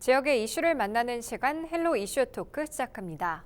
지역의 이슈를 만나는 시간 헬로 이슈 토크 시작합니다.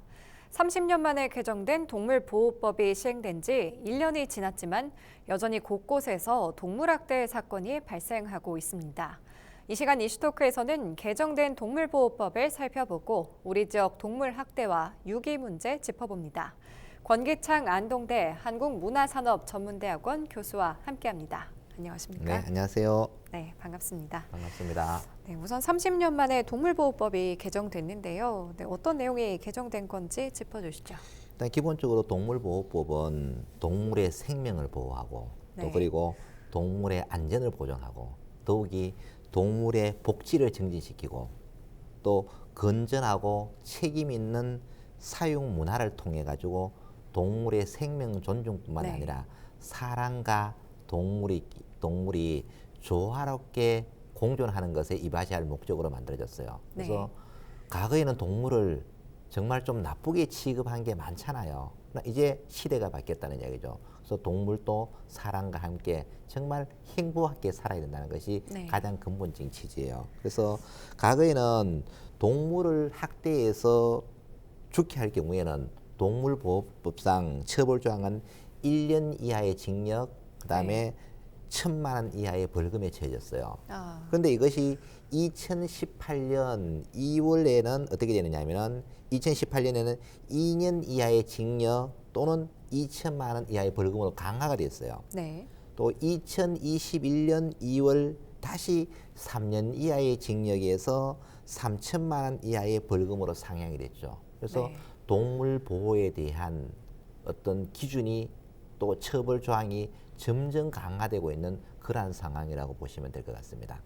30년 만에 개정된 동물보호법이 시행된 지 1년이 지났지만 여전히 곳곳에서 동물학대 사건이 발생하고 있습니다. 이 시간 이슈토크에서는 개정된 동물보호법을 살펴보고 우리 지역 동물학대와 유기 문제 짚어봅니다. 권기창 안동대 한국문화산업전문대학원 교수와 함께합니다. 안녕하십니까? 네, 안녕하세요. 네, 반갑습니다. 반갑습니다. 네, 우선 30년 만에 동물보호법이 개정됐는데요. 네, 어떤 내용이 개정된 건지 짚어주시죠. 일단 기본적으로 동물보호법은 동물의 생명을 보호하고 또 그리고 동물의 안전을 보장하고 더욱이 동물의 복지를 증진시키고 또 건전하고 책임 있는 사육 문화를 통해 가지고 동물의 생명 존중뿐만 아니라 사람과 동물이 조화롭게 공존하는 것에 이바지할 목적으로 만들어졌어요. 그래서 과거에는 동물을 정말 좀 나쁘게 취급한 게 많잖아요. 이제 시대가 바뀌었다는 이야기죠. 그래서 동물도 사람과 함께 정말 행복하게 살아야 된다는 것이 가장 근본적인 취지예요. 그래서 과거에는 동물을 학대해서 죽게 할 경우에는 동물보호법상 처벌 조항은 1년 이하의 징역, 그다음에 1,000만 원 이하의 벌금에 처해졌어요. 그런데 이것이 2018년 2월에는 어떻게 되느냐면은 2018년에는 2년 이하의 징역 또는 2천만 원 이하의 벌금으로 강화가 됐어요. 또 2021년 2월 다시 3년 이하의 징역에서 3천만 원 이하의 벌금으로 상향이 됐죠. 그래서 동물 보호에 대한 어떤 기준이 또 처벌 조항이 점점 강화되고 있는 그러한 상황이라고 보시면 될 것 같습니다.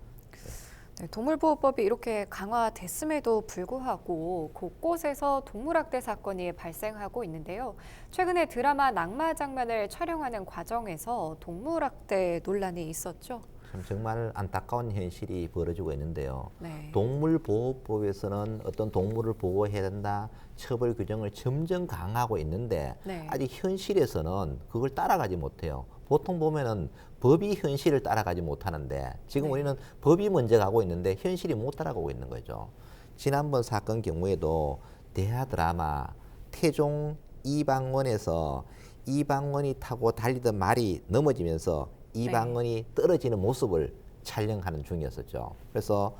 네, 동물보호법이 이렇게 강화됐음에도 불구하고 곳곳에서 동물학대 사건이 발생하고 있는데요. 최근에 드라마 낭마 장면을 촬영하는 과정에서 동물학대 논란이 있었죠. 참 정말 안타까운 현실이 벌어지고 있는데요. 동물보호법에서는 어떤 동물을 보호해야 된다, 처벌 규정을 점점 강화하고 있는데 아직 현실에서는 그걸 따라가지 못해요. 보통 보면은 법이 현실을 따라가지 못하는데 지금 우리는 법이 먼저 가고 있는데 현실이 못 따라가고 있는 거죠. 지난번 사건 경우에도 대하 드라마 태종 이방원에서 이방원이 타고 달리던 말이 넘어지면서 이방원이 떨어지는 모습을 촬영하는 중이었었죠. 그래서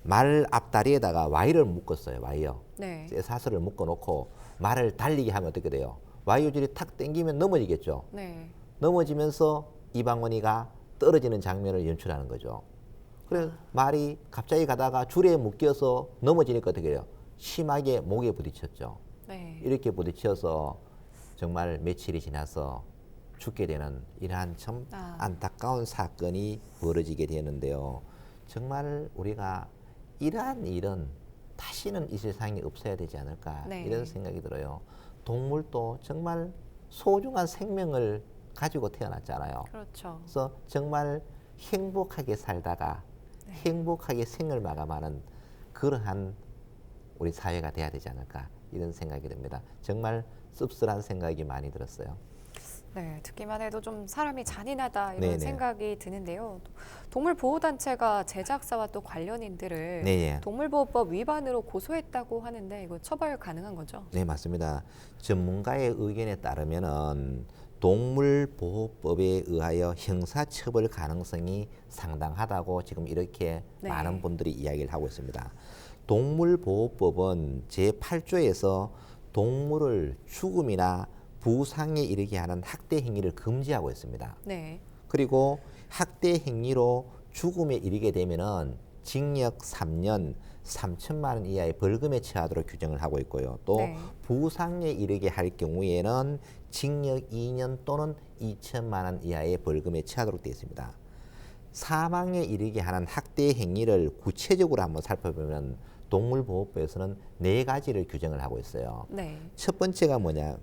말 앞다리에다가 와이어를 묶었어요. 와이어. 사슬을 묶어놓고 말을 달리게 하면 어떻게 돼요? 와이어줄이 탁 당기면 넘어지겠죠. 넘어지면서 이방원이가 떨어지는 장면을 연출하는 거죠. 그래서 말이 갑자기 가다가 줄에 묶여서 넘어지니까 어떻게 해요? 심하게 목에 부딪혔죠. 이렇게 부딪혀서 정말 며칠이 지나서 죽게 되는 이러한 참 안타까운 사건이 벌어지게 되는데요. 정말 우리가 이러한 일은 다시는 이 세상에 없어야 되지 않을까 이런 생각이 들어요. 동물도 정말 소중한 생명을 가지고 태어났잖아요. 그래서 정말 행복하게 살다가 행복하게 생을 마감하는 그러한 우리 사회가 돼야 되지 않을까 이런 생각이 듭니다. 정말 씁쓸한 생각이 많이 들었어요. 네, 듣기만 해도 좀 사람이 잔인하다 이런 생각이 드는데요. 동물보호단체가 제작사와 또 관련인들을 동물보호법 위반으로 고소했다고 하는데 이거 처벌 가능한 거죠? 네, 맞습니다. 전문가의 의견에 따르면은 동물보호법에 의하여 형사처벌 가능성이 상당하다고 지금 이렇게 많은 분들이 이야기를 하고 있습니다. 동물보호법은 제8조에서 동물을 죽음이나 부상에 이르게 하는 학대 행위를 금지하고 있습니다. 그리고 학대 행위로 죽음에 이르게 되면은 징역 3년, 3천만 원 이하의 벌금에 처하도록 규정을 하고 있고요. 또 부상에 이르게 할 경우에는 징역 2년 또는 2천만 원 이하의 벌금에 처하도록 되어 있습니다. 사망에 이르게 하는 학대 행위를 구체적으로 한번 살펴보면 동물보호법에서는 4가지를 규정을 하고 있어요. 첫 번째가 뭐냐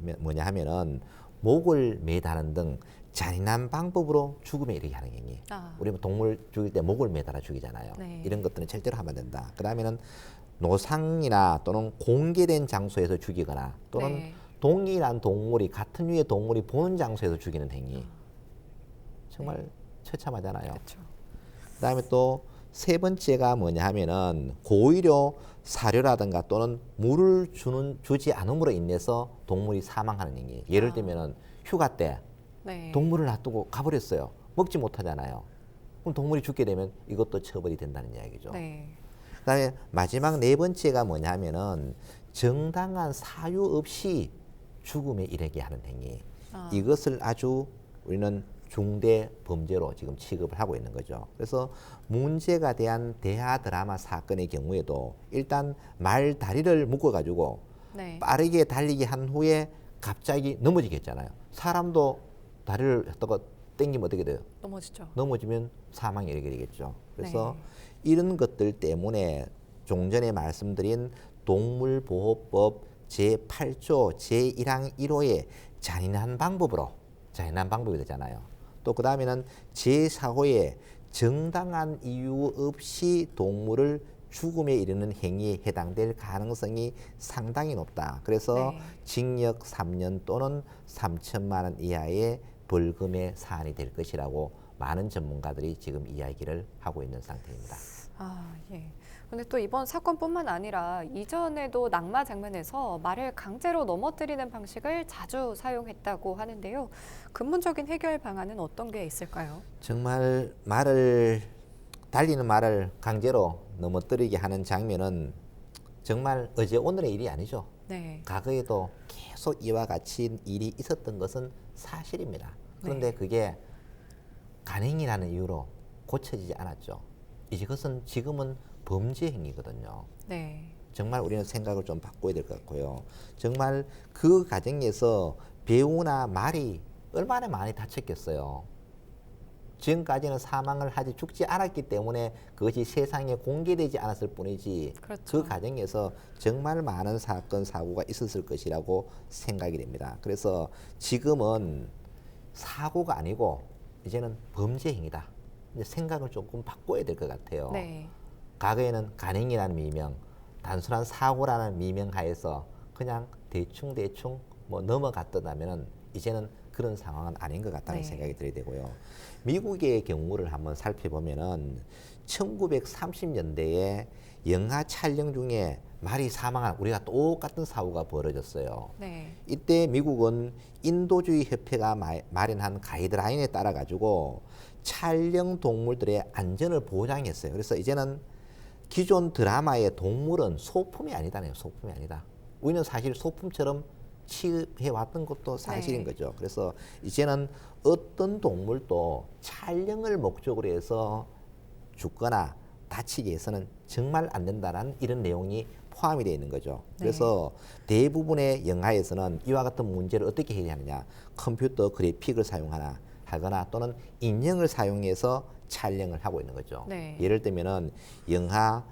하면은 목을 매다는 등 잔인한 방법으로 죽음에 이르게 하는 행위. 우리 동물 죽일 때 목을 매달아 죽이잖아요. 이런 것들은 절대로 하면 안 된다. 그 다음에는 노상이나 또는 공개된 장소에서 죽이거나 또는 동일한 동물이 같은 류의 동물이 보는 장소에서 죽이는 행위. 정말 처참하잖아요. 그다음에 또 세 번째가 뭐냐 하면은 고의로 사료라든가 또는 물을 주지 않음으로 인해서 동물이 사망하는 행위. 예를 들면은 휴가 때 네. 동물을 놔두고 가버렸어요. 먹지 못하잖아요. 그럼 동물이 죽게 되면 이것도 처벌이 된다는 이야기죠. 네. 그다음에 마지막 네 번째가 뭐냐 하면은 정당한 사유 없이 죽음에 이르게 하는 행위. 이것을 아주 우리는 중대 범죄로 지금 취급을 하고 있는 거죠. 그래서 문제가 대한 대하 드라마 사건의 경우에도 일단 말 다리를 묶어가지고 네. 빠르게 달리게 한 후에 갑자기 넘어지게 했잖아요. 사람도 다리를 했다가 땡기면 어떻게 돼요? 넘어지죠. 넘어지면 사망에 이르게 되겠죠. 그래서 네. 이런 것들 때문에 좀 전에 말씀드린 동물보호법 제8조 제1항 1호의 잔인한 방법이 되잖아요. 또 그 다음에는 제4호의 정당한 이유 없이 동물을 죽음에 이르는 행위에 해당될 가능성이 상당히 높다. 그래서 네. 징역 3년 또는 3천만 원 이하의 벌금의 사안이 될 것이라고 많은 전문가들이 지금 이야기를 하고 있는 상태입니다. 예. 근데 또 이번 사건뿐만 아니라 이전에도 낙마 장면에서 말을 강제로 넘어뜨리는 방식을 자주 사용했다고 하는데요. 근본적인 해결 방안은 어떤 게 있을까요? 정말 달리는 말을 강제로 넘어뜨리게 하는 장면은 정말 어제 오늘의 일이 아니죠. 네. 과거에도 계속 이와 같이 일이 있었던 것은 사실입니다. 그런데 네. 그게 간행이라는 이유로 고쳐지지 않았죠. 이것은 지금은 범죄 행위거든요. 네. 정말 우리는 생각을 좀 바꿔야 될 것 같고요. 정말 그 과정에서 배우나 말이 얼마나 많이 다쳤겠어요. 지금까지는 사망을 하지 죽지 않았기 때문에 그것이 세상에 공개되지 않았을 뿐이지 그렇죠. 그 과정에서 정말 많은 사건 사고가 있었을 것이라고 생각이 됩니다. 그래서 지금은 사고가 아니고 이제는 범죄 행위다. 이제 생각을 조금 바꿔야 될 것 같아요. 네. 과거에는 간행이라는 미명, 단순한 사고라는 미명 하에서 그냥 대충 뭐 넘어갔더라면은 이제는 그런 상황은 아닌 것 같다는 네. 생각이 들게 되고요. 미국의 경우를 한번 살펴보면은 1930년대에 영화 촬영 중에 말이 사망한 우리가 똑같은 사고가 벌어졌어요. 네. 이때 미국은 인도주의 협회가 마련한 가이드라인에 따라 가지고 촬영 동물들의 안전을 보장했어요. 그래서 이제는 기존 드라마의 동물은 소품이 아니다네요. 소품이 아니다. 우리는 사실 소품처럼 취급해 왔던 것도 사실인 네. 거죠. 그래서 이제는 어떤 동물도 촬영을 목적으로 해서 죽거나 다치게 해서는 정말 안 된다는 이런 내용이 포함이 되어 있는 거죠. 네. 그래서 대부분의 영화에서는 이와 같은 문제를 어떻게 해결하느냐, 컴퓨터 그래픽을 하거나 또는 인형을 사용해서 촬영을 하고 있는 거죠. 네. 예를 들면은 영화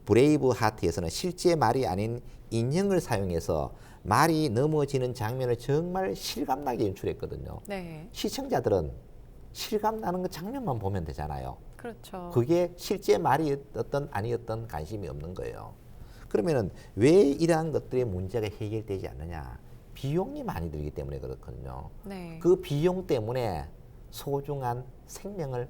브레이브 하트에서는 실제 말이 아닌 인형을 사용해서 말이 넘어지는 장면을 정말 실감나게 연출했거든요. 네. 시청자들은 실감나는 그 장면만 보면 되잖아요. 그렇죠. 그게 실제 말이었던 아니었던 관심이 없는 거예요. 그러면은 왜 이러한 것들의 문제가 해결되지 않느냐? 비용이 많이 들기 때문에 그렇거든요. 네. 그 비용 때문에 소중한 생명을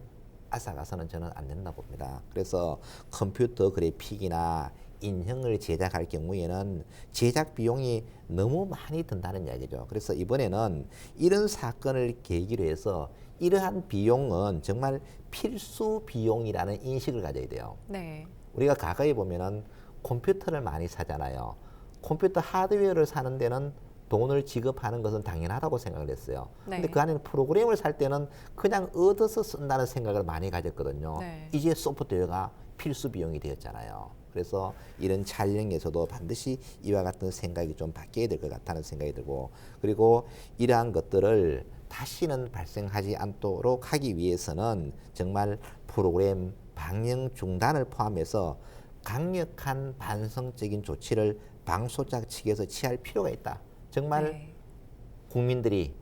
앗아가서는 저는 안 된다 봅니다. 그래서 컴퓨터 그래픽이나 인형을 제작할 경우에는 제작 비용이 너무 많이 든다는 이야기죠. 그래서 이번에는 이런 사건을 계기로 해서 이러한 비용은 정말 필수 비용이라는 인식을 가져야 돼요. 네. 우리가 과거에 보면은 컴퓨터를 많이 사잖아요. 컴퓨터 하드웨어를 사는 데는 돈을 지급하는 것은 당연하다고 생각을 했어요. 네. 근데 그 안에는 프로그램을 살 때는 그냥 얻어서 쓴다는 생각을 많이 가졌거든요. 네. 이제 소프트웨어가 필수 비용이 되었잖아요. 그래서 이런 촬영에서도 반드시 이와 같은 생각이 좀 바뀌어야 될 것 같다는 생각이 들고, 그리고 이러한 것들을 다시는 발생하지 않도록 하기 위해서는 정말 프로그램 방영 중단을 포함해서 강력한 반성적인 조치를 방송사 측에서 취할 필요가 있다. 정말 네. 국민들이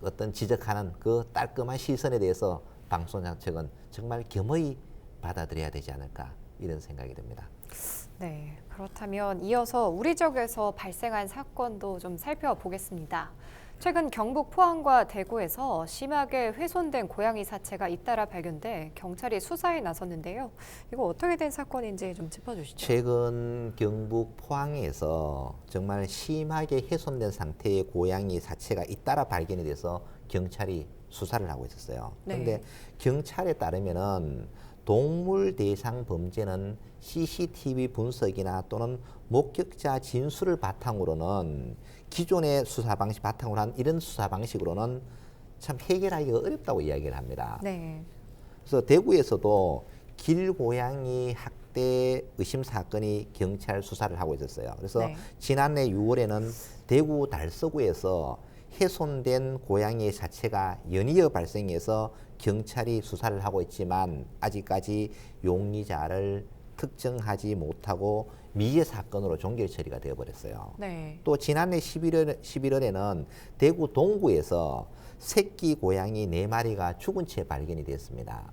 어떤 지적하는 그 따끔한 시선에 대해서 방송사 측은 정말 겸허히 받아들여야 되지 않을까 이런 생각이 듭니다. 네. 그렇다면 이어서 우리 지역에서 발생한 사건도 좀 살펴보겠습니다. 최근 경북 포항과 대구에서 심하게 훼손된 고양이 사체가 잇따라 발견돼 경찰이 수사에 나섰는데요. 이거 어떻게 된 사건인지 좀 짚어주시죠. 최근 경북 포항에서 정말 심하게 훼손된 상태의 고양이 사체가 잇따라 발견이 돼서 경찰이 수사를 하고 있었어요. 그런데 네. 경찰에 따르면은 동물 대상 범죄는 CCTV 분석이나 또는 목격자 진술을 바탕으로는 기존의 수사 방식 바탕으로 한 이런 수사 방식으로는 참 해결하기가 어렵다고 이야기를 합니다. 네. 그래서 대구에서도 길고양이 학대 의심 사건이 경찰 수사를 하고 있었어요. 그래서 네. 지난해 6월에는 대구 달서구에서 훼손된 고양이 사체가 연이어 발생해서 경찰이 수사를 하고 있지만 아직까지 용의자를 특정하지 못하고 미제 사건으로 종결 처리가 되어버렸어요. 네. 또 지난해 11월에는 대구 동구에서 새끼 고양이 4마리가 죽은 채 발견이 됐습니다.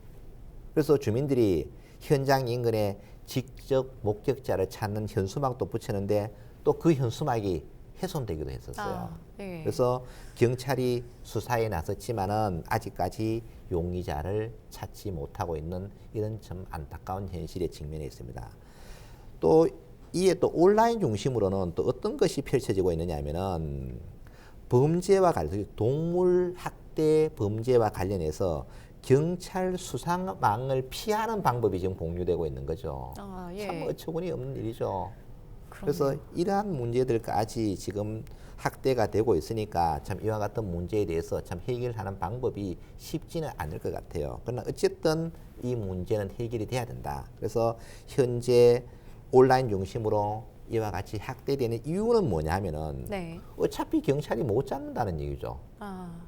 그래서 주민들이 현장 인근에 직접 목격자를 찾는 현수막도 붙였는데 또 그 현수막이 훼손되기도 했었어요. 네. 그래서 경찰이 수사에 나섰지만은 아직까지 용의자를 찾지 못하고 있는 이런 참 안타까운 현실에 직면해 있습니다. 또 이에 또 온라인 중심으로는 또 어떤 것이 펼쳐지고 있느냐 하면은 범죄와 관련 동물 학대 범죄와 관련해서 경찰 수사망을 피하는 방법이 지금 공유되고 있는 거죠. 예. 참 어처구니 없는 일이죠. 그러네요. 그래서 이러한 문제들까지 지금 학대가 되고 있으니까 참 이와 같은 문제에 대해서 참 해결하는 방법이 쉽지는 않을 것 같아요. 그러나 어쨌든 이 문제는 해결이 돼야 된다. 그래서 현재 온라인 중심으로 이와 같이 학대되는 이유는 뭐냐 하면은 네. 어차피 경찰이 못 잡는다는 얘기죠. 아,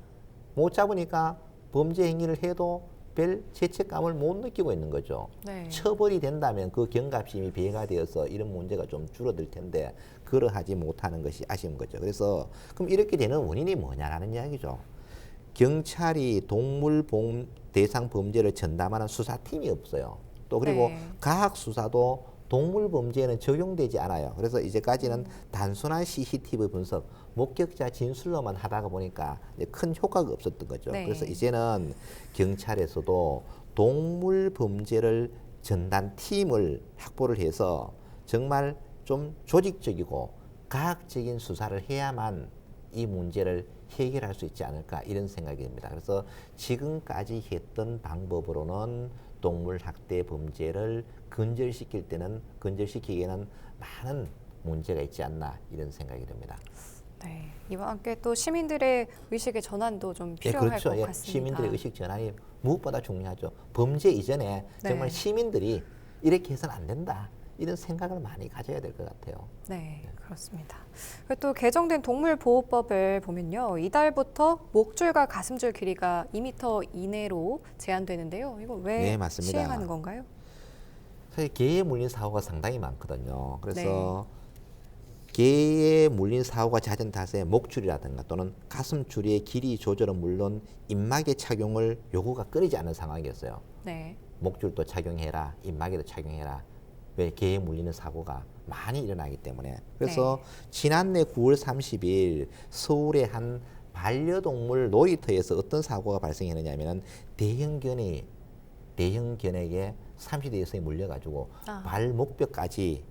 못 잡으니까 범죄 행위를 해도 별 죄책감을 못 느끼고 있는 거죠. 네. 처벌이 된다면 그 경각심이 배가 되어서 이런 문제가 좀 줄어들 텐데 그러하지 못하는 것이 아쉬운 거죠. 그래서 그럼 이렇게 되는 원인이 뭐냐라는 이야기죠. 경찰이 동물 대상 범죄를 전담하는 수사팀이 없어요. 또 그리고 네. 과학 수사도 동물 범죄에는 적용되지 않아요. 그래서 이제까지는 단순한 CCTV 분석, 목격자 진술로만 하다가 보니까 이제 큰 효과가 없었던 거죠. 네. 그래서 이제는 경찰에서도 동물 범죄를 전담 팀을 확보를 해서 정말 좀 조직적이고 과학적인 수사를 해야만 이 문제를 해결할 수 있지 않을까 이런 생각이 듭니다. 그래서 지금까지 했던 방법으로는 동물 학대 범죄를 근절시키기에는 많은 문제가 있지 않나 이런 생각이 듭니다. 네. 이와 함께 또 시민들의 의식의 전환도 좀 필요할 그렇죠. 것 같습니다. 시민들의 의식 전환이 무엇보다 중요하죠. 범죄 이전에 네. 정말 시민들이 이렇게 해서는 안 된다. 이런 생각을 많이 가져야 될 것 같아요. 네, 그렇습니다. 그리고 또 개정된 동물보호법을 보면요. 이달부터 목줄과 가슴줄 길이가 2m 이내로 제한되는데요. 이거 왜 네, 맞습니다. 시행하는 건가요? 사실 개에 물린 사고가 상당히 많거든요. 그래서 네. 개에 물린 사고가 잦은 탓에 목줄이라든가 또는 가슴줄의 길이 조절은 물론 입마개 착용을 요구가 끊이지 않는 상황이었어요. 네. 목줄도 착용해라, 입마개도 착용해라. 왜 개에 물리는 사고가 많이 일어나기 때문에. 그래서 네. 지난해 9월 30일 서울의 한 반려동물 놀이터에서 어떤 사고가 발생했느냐면 대형 견에게 30대 여성이 물려가지고 발목뼈까지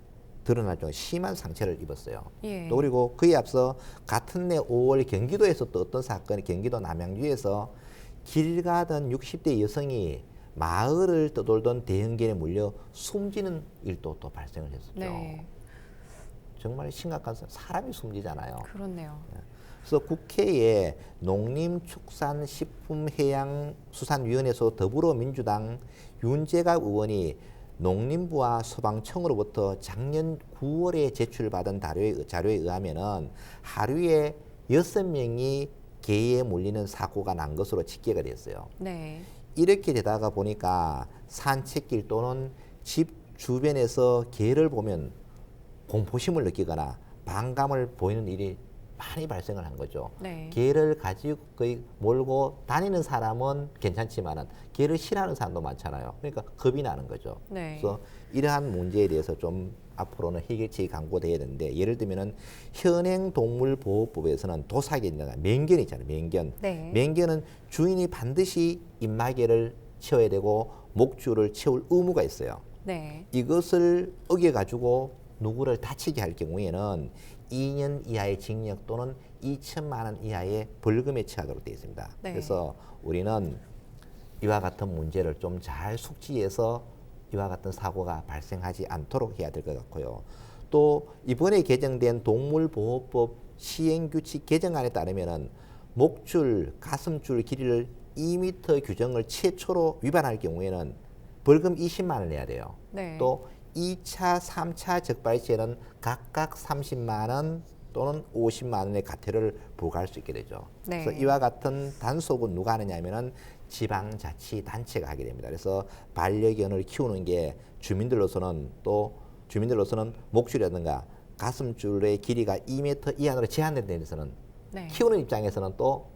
드러날 정도로 심한 상처를 입었어요. 예. 또 그리고 그에 앞서 같은 해 5월 경기도에서 또 어떤 사건이 경기도 남양주에서 길 가던 60대 여성이 마을을 떠돌던 대형견에 물려 숨지는 일도 또 발생을 했었죠. 네. 정말 심각한 사람이 숨지잖아요. 그렇네요. 그래서 국회에 농림축산식품해양수산위원회에서 더불어민주당 윤재갑 의원이 농림부와 소방청으로부터 작년 9월에 제출받은 자료에 의하면은 하루에 6명이 개에 물리는 사고가 난 것으로 집계가 됐어요. 네. 이렇게 되다가 보니까 산책길 또는 집 주변에서 개를 보면 공포심을 느끼거나 반감을 보이는 일이 많이 발생을 한 거죠. 네. 개를 가지고 거의 몰고 다니는 사람은 괜찮지만은 개를 싫어하는 사람도 많잖아요. 그러니까 겁이 나는 거죠. 네. 그래서 이러한 문제에 대해서 좀 앞으로는 해결책이 강구돼야 되는데 예를 들면은 현행 동물보호법에서는 도사견이나 맹견 있잖아요. 맹견. 네. 맹견은 주인이 반드시 입마개를 채워야 되고 목줄을 채울 의무가 있어요. 네. 이것을 어겨가지고 누구를 다치게 할 경우에는 2년 이하의 징역 또는 2천만 원 이하의 벌금에 처하도록 되어 있습니다. 네. 그래서 우리는 이와 같은 문제를 좀 잘 숙지해서 이와 같은 사고가 발생하지 않도록 해야 될 것 같고요. 또 이번에 개정된 동물보호법 시행규칙 개정안에 따르면은 목줄, 가슴줄 길이를 2m 규정을 최초로 위반할 경우에는 벌금 20만 원을 내야 돼요. 네. 또 2차, 3차 적발 시에는 각각 30만 원 또는 50만 원의 과태료를 부과할 수 있게 되죠. 네. 그래서 이와 같은 단속은 누가 하느냐면은 지방자치단체가 하게 됩니다. 그래서 반려견을 키우는 게 주민들로서는 목줄이라든가 가슴줄의 길이가 2m 이하로 제한된 데서는 네. 키우는 입장에서는 또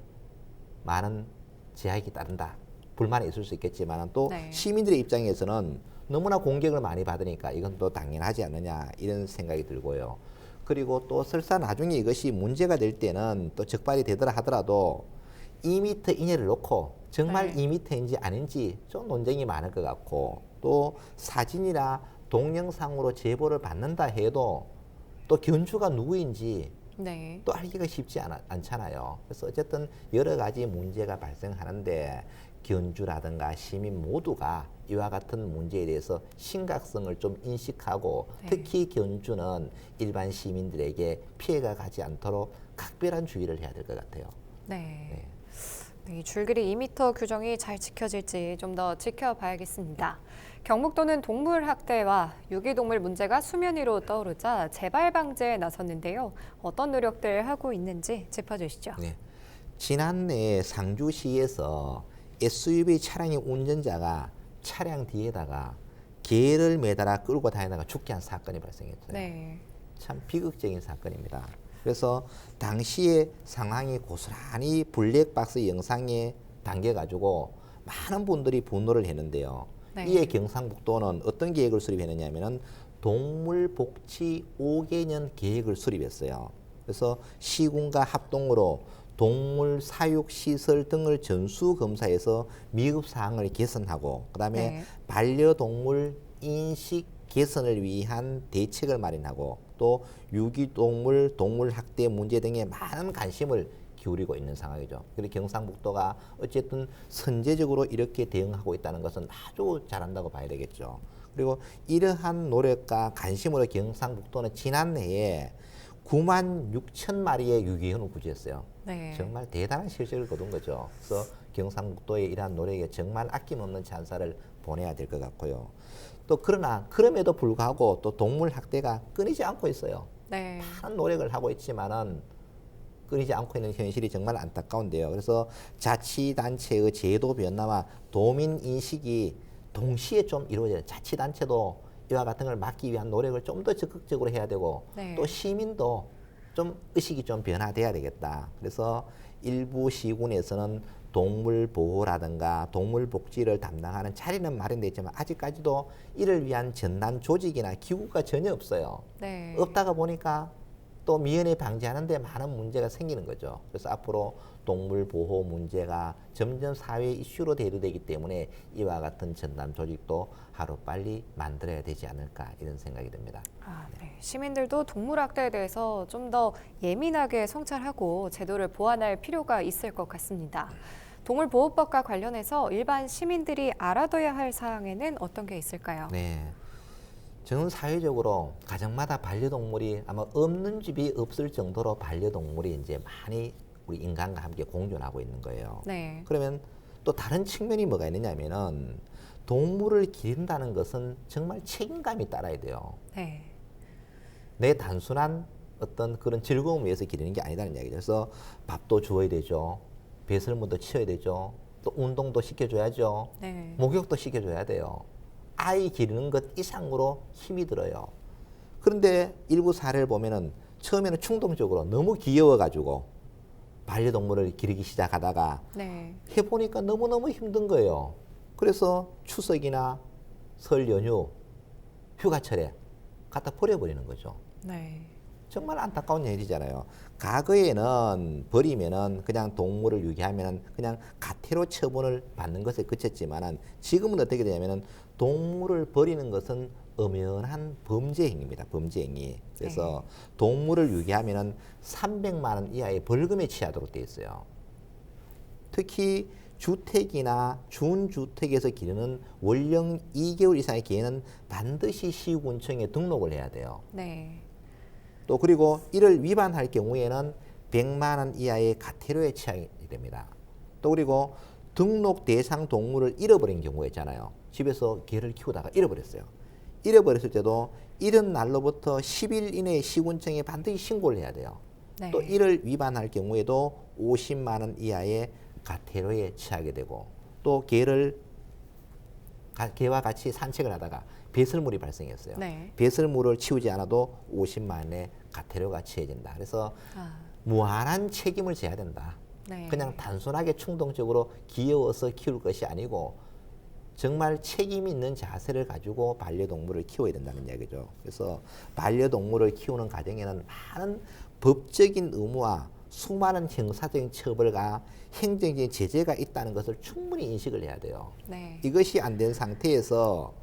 많은 제약이 따른다. 불만이 있을 수 있겠지만 또 네. 시민들의 입장에서는 너무나 공격을 많이 받으니까 이건 또 당연하지 않느냐 이런 생각이 들고요. 그리고 또 설사 나중에 이것이 문제가 될 때는 또 적발이 되더라 하더라도 2m 이내를 놓고 정말 네. 2m인지 아닌지 좀 논쟁이 많을 것 같고 또 사진이나 동영상으로 제보를 받는다 해도 또 견주가 누구인지 네. 또 알기가 쉽지 않잖아요. 그래서 어쨌든 여러 가지 문제가 발생하는데 견주라든가 시민 모두가 이와 같은 문제에 대해서 심각성을 좀 인식하고 네. 특히 견주는 일반 시민들에게 피해가 가지 않도록 각별한 주의를 해야 될 것 같아요. 네. 네. 이 줄길이 2m 규정이 잘 지켜질지 좀 더 지켜봐야겠습니다. 경북도는 동물 학대와 유기동물 문제가 수면 위로 떠오르자 재발 방지에 나섰는데요. 어떤 노력들 하고 있는지 짚어주시죠. 네. 지난해 상주시에서 SUV 차량의 운전자가 차량 뒤에다가 개를 매달아 끌고 다니다가 죽게 한 사건이 발생했어요. 네. 참 비극적인 사건입니다. 그래서 당시의 상황이 고스란히 블랙박스 영상에 담겨가지고 많은 분들이 분노를 했는데요. 네. 이에 경상북도는 어떤 계획을 수립했느냐면은 동물복지 5개년 계획을 수립했어요. 그래서 시군과 합동으로 동물 사육 시설 등을 전수 검사해서 미흡 사항을 개선하고 그다음에 네. 반려동물 인식 개선을 위한 대책을 마련하고 또 유기동물, 동물학대 문제 등에 많은 관심을 기울이고 있는 상황이죠. 그리고 경상북도가 어쨌든 선제적으로 이렇게 대응하고 있다는 것은 아주 잘한다고 봐야 되겠죠. 그리고 이러한 노력과 관심으로 경상북도는 지난해에 9만 6천 마리의 유기견을 구조했어요. 네. 정말 대단한 실적을 거둔 거죠. 그래서 경상북도의 이러한 노력에 정말 아낌없는 찬사를 보내야 될 것 같고요. 또 그러나 그럼에도 불구하고 또 동물 학대가 끊이지 않고 있어요. 네. 많은 노력을 하고 있지만은 끊이지 않고 있는 현실이 정말 안타까운데요. 그래서 자치단체의 제도 변화와 도민 인식이 동시에 좀 이루어져요. 자치단체도 이와 같은 걸 막기 위한 노력을 좀 더 적극적으로 해야 되고 네. 또 시민도 좀 의식이 좀 변화돼야 되겠다. 그래서 일부 시군에서는 동물 보호라든가 동물 복지를 담당하는 자리는 마련되어 있지만 아직까지도 이를 위한 전담 조직이나 기구가 전혀 없어요. 네. 없다가 보니까 또 미연에 방지하는 데 많은 문제가 생기는 거죠. 그래서 앞으로 동물 보호 문제가 점점 사회 이슈로 대두되기 때문에 이와 같은 전담 조직도 하루빨리 만들어야 되지 않을까 이런 생각이 듭니다. 아, 네. 시민들도 동물 학대에 대해서 좀 더 예민하게 성찰하고 제도를 보완할 필요가 있을 것 같습니다. 동물보호법과 관련해서 일반 시민들이 알아둬야 할 사항에는 어떤 게 있을까요? 네. 전 사회적으로 가정마다 반려동물이 아마 없는 집이 없을 정도로 반려동물이 이제 많이 우리 인간과 함께 공존하고 있는 거예요. 네. 그러면 또 다른 측면이 뭐가 있느냐면은 동물을 기른다는 것은 정말 책임감이 따라야 돼요. 네. 내 단순한 어떤 그런 즐거움을 위해서 기르는 게 아니다는 이야기죠. 그래서 밥도 주어야 되죠. 배설물도 치워야 되죠. 또 운동도 시켜줘야죠. 네. 목욕도 시켜줘야 돼요. 아이 기르는 것 이상으로 힘이 들어요. 그런데 일부 사례를 보면은 처음에는 충동적으로 너무 귀여워가지고 반려동물을 기르기 시작하다가 네. 해보니까 너무너무 힘든 거예요. 그래서 추석이나 설 연휴, 휴가철에 갖다 버려버리는 거죠. 네. 정말 안타까운 일이잖아요. 과거에는 버리면은 그냥 동물을 유기하면은 그냥 가태료 처분을 받는 것에 그쳤지만은 지금은 어떻게 되냐면은 동물을 버리는 것은 엄연한 범죄 행위입니다. 범죄 행위. 그래서 동물을 유기하면은 300만 원 이하의 벌금에 취하도록 되어 있어요. 특히 주택이나 준주택에서 기르는 원령 2개월 이상의 개는 반드시 시군청에 등록을 해야 돼요. 네. 또 그리고 이를 위반할 경우에는 100만 원 이하의 과태료에 처하게 됩니다. 또 그리고 등록 대상 동물을 잃어버린 경우가 있잖아요. 집에서 개를 키우다가 잃어버렸어요. 잃어버렸을 때도 잃은 날로부터 10일 이내에 시군청에 반드시 신고를 해야 돼요. 네. 또 이를 위반할 경우에도 50만 원 이하의 과태료에 처하게 되고 또 개와 같이 산책을 하다가 배설물이 발생했어요. 네. 배설물을 치우지 않아도 50만 원의 과태료가 처해진다. 그래서 무한한 책임을 져야 된다. 네. 그냥 단순하게 충동적으로 귀여워서 키울 것이 아니고 정말 책임 있는 자세를 가지고 반려동물을 키워야 된다는 이야기죠. 그래서 반려동물을 키우는 가정에는 많은 법적인 의무와 수많은 형사적인 처벌과 행정적인 제재가 있다는 것을 충분히 인식을 해야 돼요. 네. 이것이 안 된 상태에서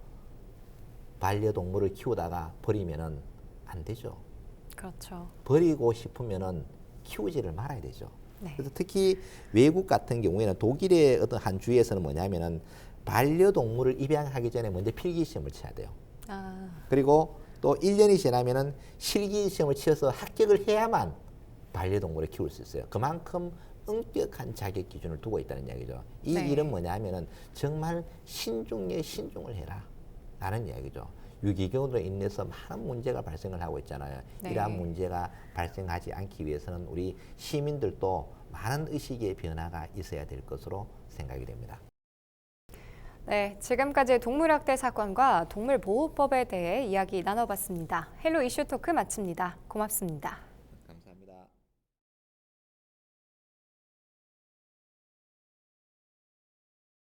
반려동물을 키우다가 버리면은 안 되죠. 그렇죠. 버리고 싶으면은 키우지를 말아야 되죠. 네. 그래서 특히 외국 같은 경우에는 독일의 어떤 한 주에서는 뭐냐면은 반려동물을 입양하기 전에 먼저 필기 시험을 쳐야 돼요. 그리고 또 1년이 지나면은 실기 시험을 치러서 합격을 해야만 반려동물을 키울 수 있어요. 그만큼 엄격한 자격 기준을 두고 있다는 이야기죠. 이 네. 일은 뭐냐면은 정말 신중에 신중을 해라 라는 이야기죠. 유기견으로 인해서 많은 문제가 발생을 하고 있잖아요. 네. 이러한 문제가 발생하지 않기 위해서는 우리 시민들도 많은 의식의 변화가 있어야 될 것으로 생각이 됩니다. 네, 지금까지 동물학대 사건과 동물보호법에 대해 이야기 나눠봤습니다. 헬로 이슈 토크 마칩니다. 고맙습니다.